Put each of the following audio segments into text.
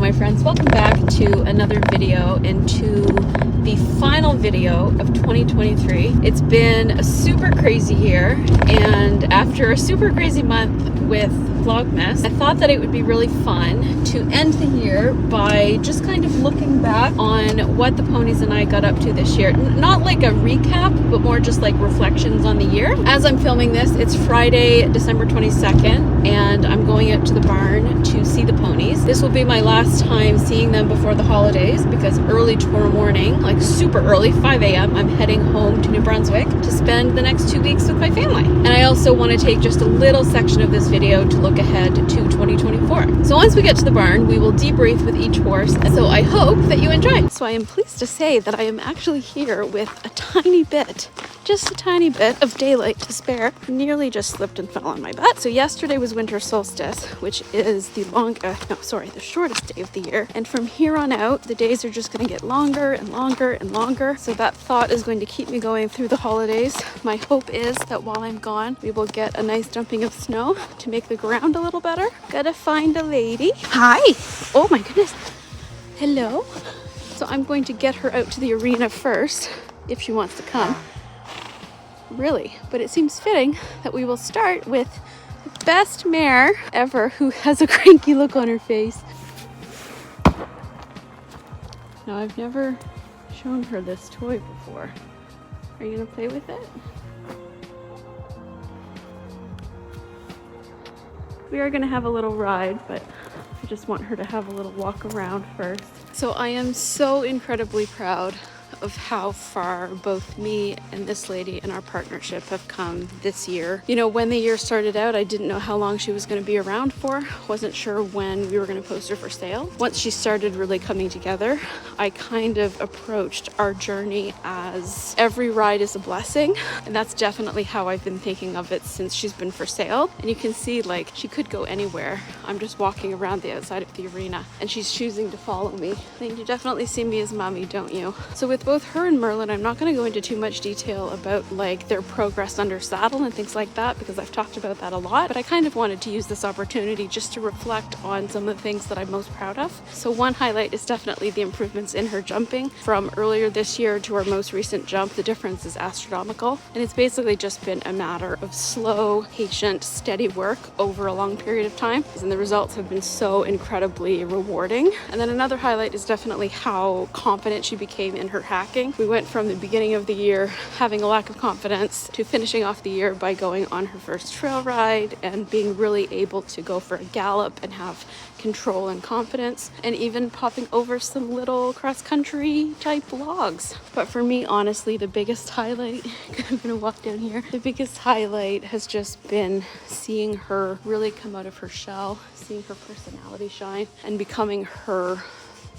my friends, welcome back to another video and to the final video of 2023. It's been a super crazy year, and after a super crazy month with Vlogmas, I thought that it would be really fun to end the year by just kind of looking back on what the ponies and I got up to this year. Not like a recap, but more just like reflections on the year. As I'm filming this, it's Friday, December 22nd, and I'm going out to the barn to see the ponies. This will be my last time seeing them before the holidays, because early tomorrow morning, like super early, 5 a.m., I'm heading home to New Brunswick to spend the next 2 weeks with my family. And I also want to take just a little section of this video to look ahead to 2024. So once we get to the barn, we will debrief with each horse, and so I hope that you enjoy. So I am pleased to say that I am actually here with a tiny bit, just a tiny bit of daylight to spare. Nearly just slipped and fell on my butt. So yesterday was winter solstice, which is the shortest day of the year. And from here on out, the days are just going to get longer and longer and longer. So that thought is going to keep me going through the holidays. My hope is that while I'm gone, we will get a nice dumping of snow to make the ground a little better. Gotta find a lady. Hi. Oh my goodness. Hello. So I'm going to get her out to the arena first, if she wants to come. Really, but it seems fitting that we will start with the best mare ever, who has a cranky look on her face. Now, I've never shown her this toy before. Are you gonna play with it? We are gonna have a little ride, but I just want her to have a little walk around first. So I am so incredibly proud of how far both me and this lady and our partnership have come this year. You know, when the year started out, I didn't know how long she was going to be around for. Wasn't sure when we were going to post her for sale. Once she started really coming together, I kind of approached our journey as every ride is a blessing. And that's definitely how I've been thinking of it since she's been for sale. And you can see, like, she could go anywhere. I'm just walking around the outside of the arena and she's choosing to follow me. I think you definitely see me as mommy, don't you? So with both her and Merlin, I'm not going to go into too much detail about like their progress under saddle and things like that, because I've talked about that a lot, but I kind of wanted to use this opportunity just to reflect on some of the things that I'm most proud of. So one highlight is definitely the improvements in her jumping. From earlier this year to our most recent jump, the difference is astronomical, and it's basically just been a matter of slow, patient, steady work over a long period of time, and the results have been so incredibly rewarding. And then another highlight is definitely how confident she became in her hacking. We went from the beginning of the year having a lack of confidence to finishing off the year by going on her first trail ride and being really able to go for a gallop and have control and confidence, and even popping over some little cross-country type logs. But for me, honestly, the biggest highlight, I'm gonna walk down here, the biggest highlight has just been seeing her really come out of her shell, seeing her personality shine and becoming her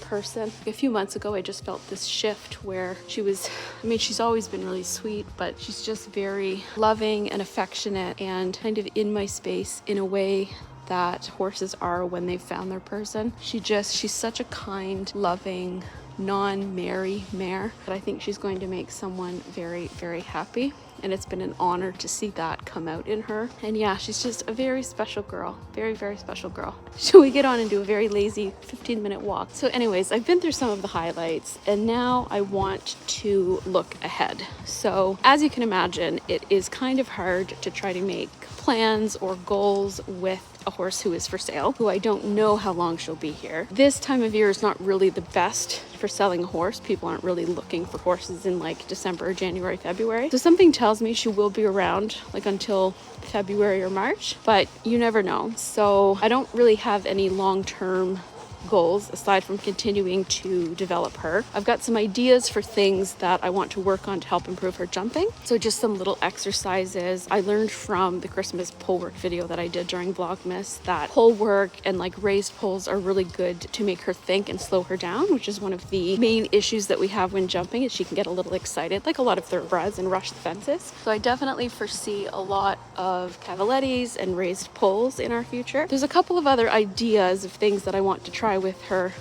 person. A few months ago, I just felt this shift where she's always been really sweet, but she's just very loving and affectionate and kind of in my space in a way that horses are when they've found their person. She's such a kind, loving, non-merry mare that I think she's going to make someone very, very happy. And it's been an honor to see that come out in her. And yeah, she's just a very special girl. Very, very special girl. So we get on and do a very lazy 15-minute walk. So anyways, I've been through some of the highlights, and now I want to look ahead. So as you can imagine, it is kind of hard to try to make plans or goals with a horse who is for sale, who I don't know how long she'll be here. This time of year is not really the best for selling a horse. People aren't really looking for horses in like December, January, February. So something tells me she will be around like until February or March, but you never know. So I don't really have any long-term goals aside from continuing to develop her. I've got some ideas for things that I want to work on to help improve her jumping. So just some little exercises. I learned from the Christmas pole work video that I did during Vlogmas that pole work and like raised poles are really good to make her think and slow her down, which is one of the main issues that we have when jumping, is she can get a little excited, like a lot of thoroughbreds, and rush the fences. So I definitely foresee a lot of cavalettes and raised poles in our future. There's a couple of other ideas of things that I want to try with her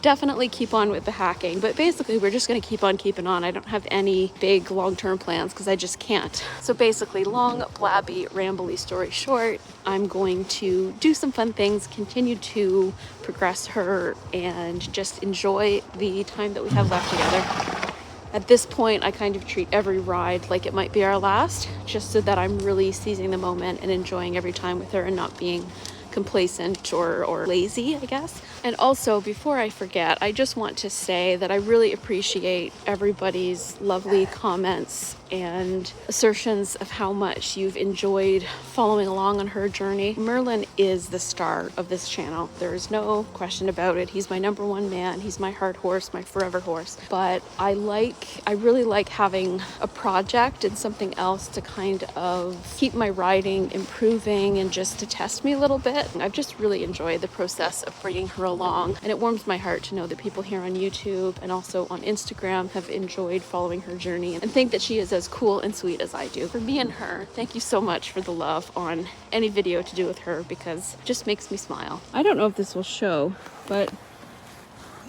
definitely keep on with the hacking, but basically we're just going to keep on keeping on. I don't have any big long-term plans because I just can't. So basically, long, blabby, rambly story short, I'm going to do some fun things, continue to progress her, and just enjoy the time that we have left together. At this point, I kind of treat every ride like it might be our last, just so that I'm really seizing the moment and enjoying every time with her and not being complacent or lazy, I guess. And also, before I forget, I just want to say that I really appreciate everybody's lovely comments and assertions of how much you've enjoyed following along on her journey. Merlin is the star of this channel. There is no question about it. He's my #1 man. He's my heart horse, my forever horse. But I really like having a project and something else to kind of keep my riding improving and just to test me a little bit. I've just really enjoyed the process of bringing her along, and it warms my heart to know that people here on YouTube and also on Instagram have enjoyed following her journey and think that she is as cool and sweet as I do. For me and her, thank you so much for the love on any video to do with her, because it just makes me smile. I don't know if this will show, but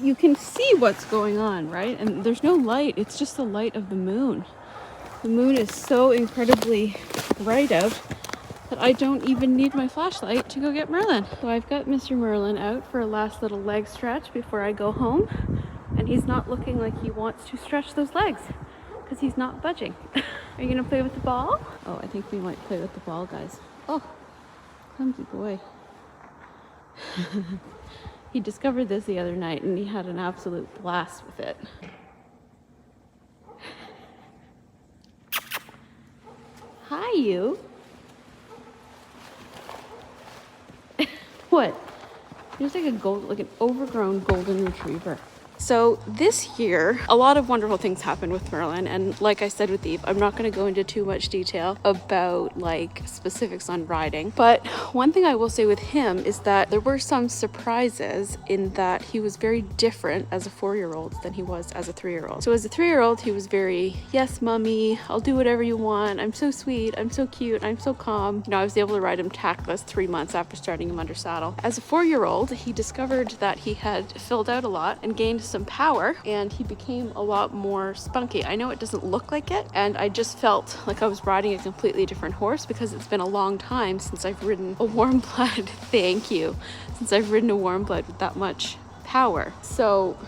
you can see what's going on, right? And there's no light, it's just the light of the moon. The moon is so incredibly bright out that I don't even need my flashlight to go get Merlin. So I've got Mr. Merlin out for a last little leg stretch before I go home, and he's not looking like he wants to stretch those legs because he's not budging. Are you gonna play with the ball? Oh, I think we might play with the ball, guys. Oh, clumsy boy. He discovered this the other night and he had an absolute blast with it. Hi, you. What? There's like an overgrown golden retriever. So this year, a lot of wonderful things happened with Merlin, and like I said with Eve, I'm not going to go into too much detail about like specifics on riding, but one thing I will say with him is that there were some surprises in that he was very different as a 4-year-old than he was as a 3-year-old. So as a 3-year-old, he was very, yes, mommy, I'll do whatever you want. I'm so sweet. I'm so cute. I'm so calm. You know, I was able to ride him tackless 3 months after starting him under saddle. As a 4-year-old, he discovered that he had filled out a lot and gained some power, and he became a lot more spunky. I know it doesn't look like it, and I just felt like I was riding a completely different horse because it's been a long time since I've ridden a warm blood. Thank you. Since I've ridden a warm blood with that much power. So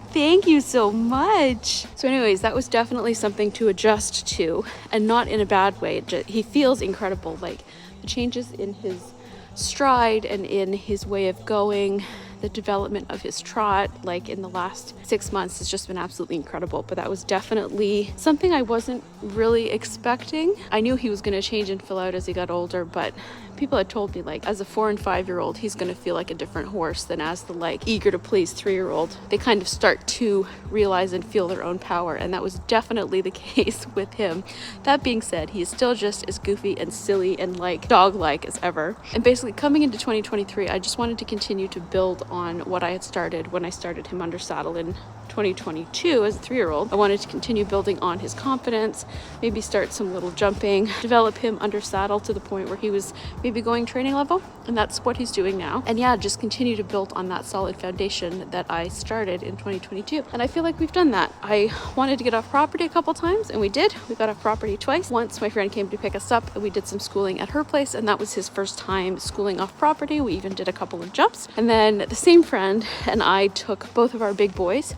thank you so much. So anyways, that was definitely something to adjust to, and not in a bad way. He feels incredible. Like the changes in his stride and in his way of going, the development of his trot, like in the last 6 months, has just been absolutely incredible. But that was definitely something I wasn't really expecting. I knew he was going to change and fill out as he got older, but people had told me like as a 4- and 5-year-old, he's going to feel like a different horse than as the like eager to please 3-year-old. They kind of start to realize and feel their own power, and that was definitely the case with him. That being said, he is still just as goofy and silly and like dog-like as ever. And basically coming into 2023, I just wanted to continue to build on what I had started when I started him under saddle in 2022 as a 3-year-old. I wanted to continue building on his confidence, maybe start some little jumping, develop him under saddle to the point where he was maybe going training level, and that's what he's doing now. And yeah, just continue to build on that solid foundation that I started in 2022. And I feel like we've done that. I wanted to get off property a couple times, and we did. We got off property twice. Once my friend came to pick us up and we did some schooling at her place, and that was his first time schooling off property. We even did a couple of jumps. And then the same friend and I took both of our big boys.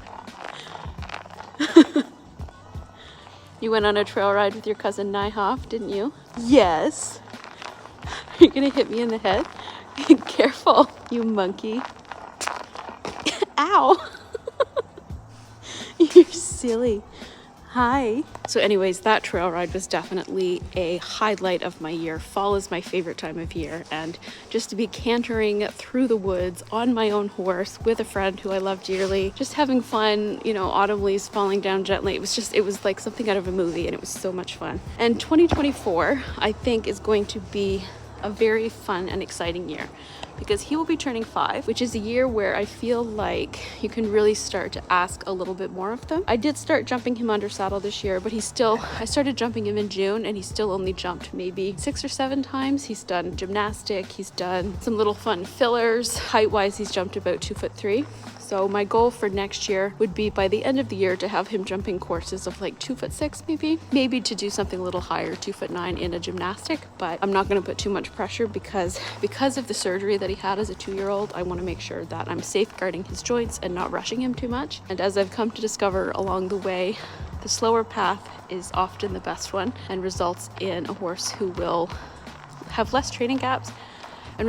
You went on a trail ride with your cousin Nyhoff, didn't you? Yes. You're gonna hit me in the head? Careful, you monkey. Ow. You're silly. Hi. So anyways, that trail ride was definitely a highlight of my year. Fall is my favorite time of year, and just to be cantering through the woods on my own horse with a friend who I love dearly, just having fun, you know, autumn leaves falling down gently. It was like something out of a movie, and it was so much fun. And 2024, I think, is going to be a very fun and exciting year. because he will be turning 5, which is a year where I feel like you can really start to ask a little bit more of them. I did start jumping him under saddle this year, but I started jumping him in June and he still only jumped maybe 6 or 7 times. He's done gymnastic, he's done some little fun fillers. Height-wise, he's jumped about 2'3". So my goal for next year would be by the end of the year to have him jumping courses of like 2'6", maybe to do something a little higher, 2'9" in a gymnastic. But I'm not going to put too much pressure because of the surgery that he had as a 2-year-old. I want to make sure that I'm safeguarding his joints and not rushing him too much. And as I've come to discover along the way, the slower path is often the best one and results in a horse who will have less training gaps and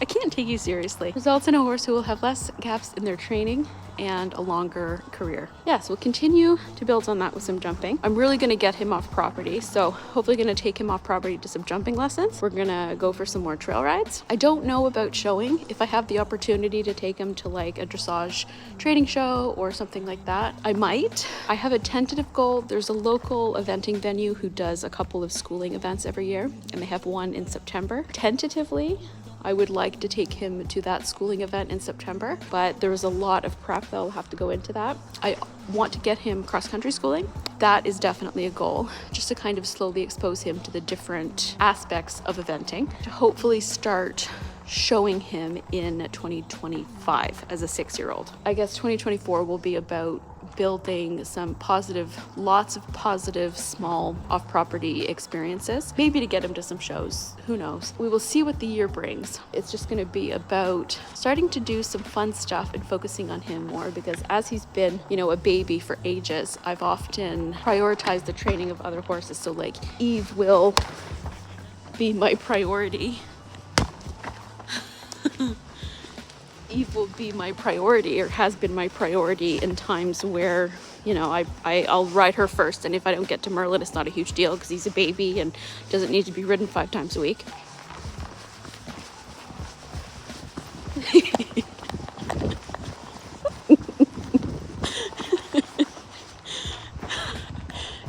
I can't take you seriously. Results in a horse who will have less gaps in their training and a longer career. Yes, we'll continue to build on that with some jumping. I'm really gonna get him off property, so hopefully gonna take him off property to some jumping lessons. We're gonna go for some more trail rides. I don't know about showing. If I have the opportunity to take him to like a dressage training show or something like that, I might. I have a tentative goal. There's a local eventing venue who does a couple of schooling events every year, and they have one in September. Tentatively, I would like to take him to that schooling event in September, but there is a lot of prep that will have to go into that. I want to get him cross-country schooling. That is definitely a goal, just to kind of slowly expose him to the different aspects of eventing, to hopefully start showing him in 2025 as a 6-year-old. I guess 2024 will be about building some lots of positive, small off-property experiences, maybe to get him to some shows, who knows. We will see what the year brings. It's just going to be about starting to do some fun stuff and focusing on him more, because as he's been, a baby for ages, I've often prioritized the training of other horses. So like Eve will be my priority. Eve will be my priority, or has been my priority in times where, I'll ride her first. And if I don't get to Merlin, it's not a huge deal because he's a baby and doesn't need to be ridden 5 times a week.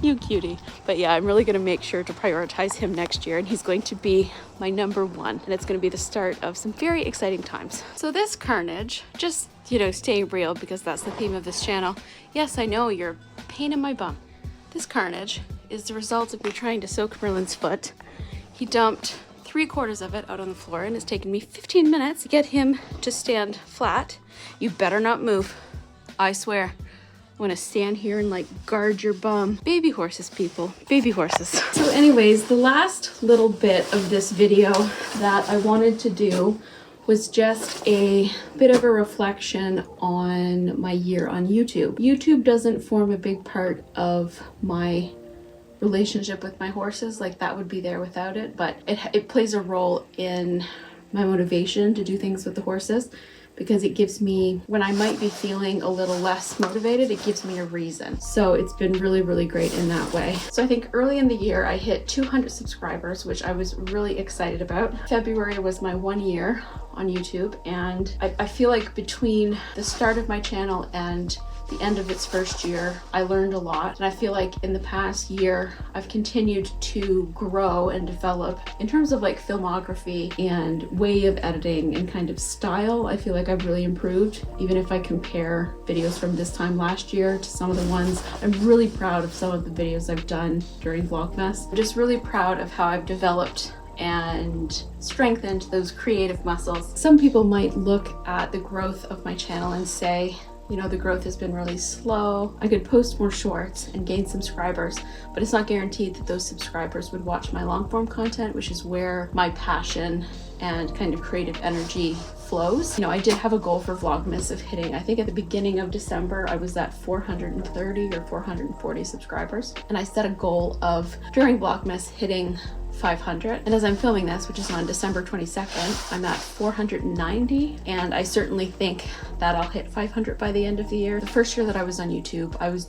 You cutie. But yeah, I'm really going to make sure to prioritize him next year, and he's going to be my number 1, and it's going to be the start of some very exciting times. So this carnage, just, staying real because that's the theme of this channel. Yes, I know, you're a pain in my bum. This carnage is the result of me trying to soak Merlin's foot. He dumped 3/4 of it out on the floor, and it's taken me 15 minutes to get him to stand flat. You better not move. I swear. I want to stand here and like guard your bum. Baby horses, people. Baby horses. So anyways, the last little bit of this video that I wanted to do was just a bit of a reflection on my year on YouTube. YouTube doesn't form a big part of my relationship with my horses. Like, that would be there without it, but it plays a role in my motivation to do things with the horses, because it gives me, when I might be feeling a little less motivated, it gives me a reason. So it's been really, really great in that way. So I think early in the year, I hit 200 subscribers, which I was really excited about. February was my 1 year on YouTube, and I feel like between the start of my channel and the end of its first year, I learned a lot. And I feel like in the past year, I've continued to grow and develop in terms of like filmography and way of editing and kind of style. I feel like I've really improved, even if I compare videos from this time last year to some of the ones. I'm really proud of some of the videos I've done during Vlogmas. I'm just really proud of how I've developed and strengthened those creative muscles. Some people might look at the growth of my channel and say, the growth has been really slow. I could post more shorts and gain subscribers, but it's not guaranteed that those subscribers would watch my long form content, which is where my passion and kind of creative energy flows. I did have a goal for Vlogmas of hitting, I think at the beginning of December, I was at 430 or 440 subscribers. And I set a goal of, during Vlogmas, hitting 500. And as I'm filming this, which is on December 22nd, I'm at 490. And I certainly think that I'll hit 500 by the end of the year. The first year that I was on YouTube, I was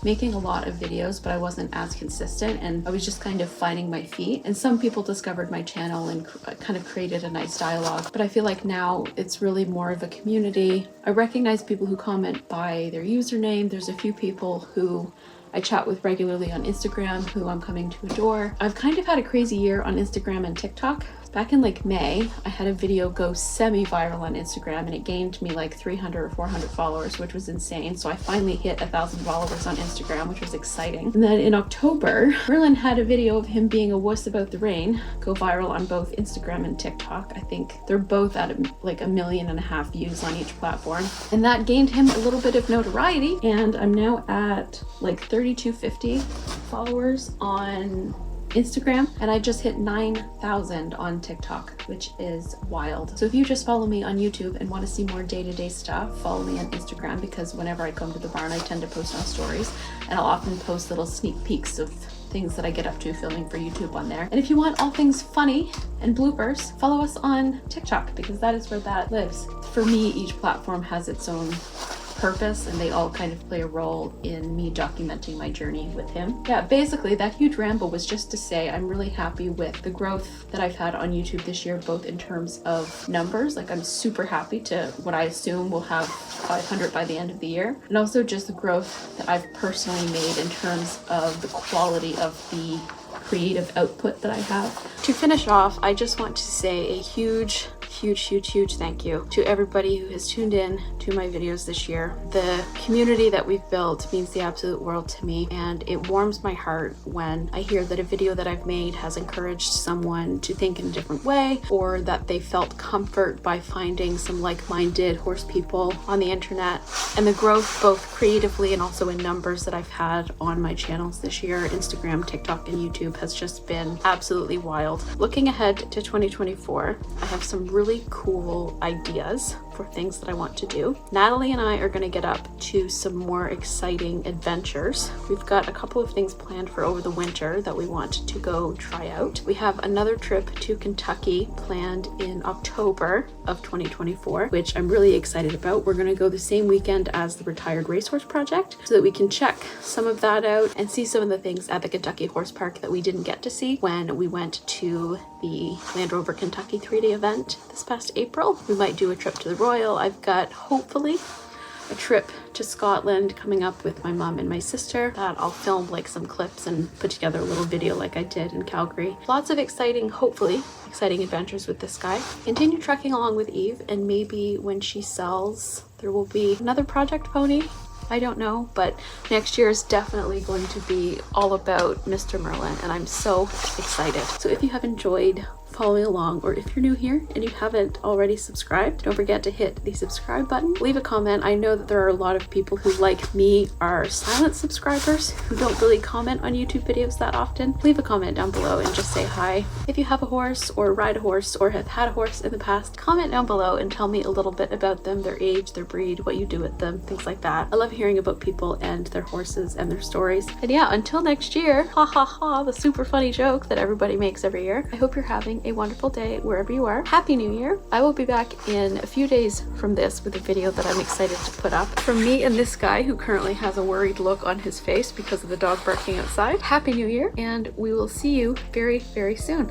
making a lot of videos, but I wasn't as consistent, and I was just kind of finding my feet. And some people discovered my channel and kind of created a nice dialogue. But I feel like now it's really more of a community. I recognize people who comment by their username. There's a few people who I chat with regularly on Instagram who I'm coming to adore. I've kind of had a crazy year on Instagram and TikTok, Back in like May, I had a video go semi-viral on Instagram and it gained me like 300 or 400 followers, which was insane. So I finally hit 1,000 followers on Instagram, which was exciting. And then in October, Merlin had a video of him being a wuss about the rain go viral on both Instagram and TikTok. I think they're both at like 1.5 million views on each platform. And that gained him a little bit of notoriety. And I'm now at like 3,250 followers on Instagram, and I just hit 9,000 on TikTok, which is wild. So if you just follow me on YouTube and want to see more day-to-day stuff, follow me on Instagram, because whenever I come to the barn I tend to post on stories, and I'll often post little sneak peeks of things that I get up to filming for YouTube on there. And if you want all things funny and bloopers, follow us on TikTok, because that is where that lives. For me, each platform has its own purpose, and they all kind of play a role in me documenting my journey with him. Yeah, basically that huge ramble was just to say I'm really happy with the growth that I've had on YouTube this year, both in terms of numbers, like I'm super happy to what I assume we'll have 500 by the end of the year, and also just the growth that I've personally made in terms of the quality of the creative output that I have. To finish off, I just want to say a huge thank you to everybody who has tuned in to my videos this year. The community that we've built means the absolute world to me, and it warms my heart when I hear that a video that I've made has encouraged someone to think in a different way, or that they felt comfort by finding some like-minded horse people on the internet. And the growth, both creatively and also in numbers, that I've had on my channels this year, Instagram, TikTok, and YouTube, has just been absolutely wild. Looking ahead to 2024, I have some really cool ideas for things that I want to do. Natalie and I are going to get up to some more exciting adventures. We've got a couple of things planned for over the winter that we want to go try out. We have another trip to Kentucky planned in October of 2024, which I'm really excited about. We're going to go the same weekend as the Retired Racehorse Project so that we can check some of that out and see some of the things at the Kentucky Horse Park that we didn't get to see when we went to the Land Rover Kentucky 3-day event this past April. We might do a trip to the Royal. I've got, hopefully, a trip to Scotland coming up with my mom and my sister that I'll film like some clips and put together a little video like I did in Calgary. Lots of exciting, hopefully exciting adventures with this guy. Continue trekking along with Eve, and maybe when she sells there will be another project pony. I don't know, but next year is definitely going to be all about Mr. Merlin, and I'm so excited. So if you have enjoyed following along, or if you're new here and you haven't already subscribed, don't forget to hit the subscribe button. Leave a comment. I know that there are a lot of people who, like me, are silent subscribers who don't really comment on YouTube videos that often. Leave a comment down below and just say hi. If you have a horse or ride a horse or have had a horse in the past, comment down below and tell me a little bit about them, their age, their breed, what you do with them, things like that. I love hearing about people and their horses and their stories. And yeah, until next year, ha ha ha, the super funny joke that everybody makes every year. I hope you're having a wonderful day wherever you are. Happy New Year. I will be back in a few days from this with a video that I'm excited to put up. From me and this guy who currently has a worried look on his face because of the dog barking outside. Happy New Year, and we will see you very, very soon.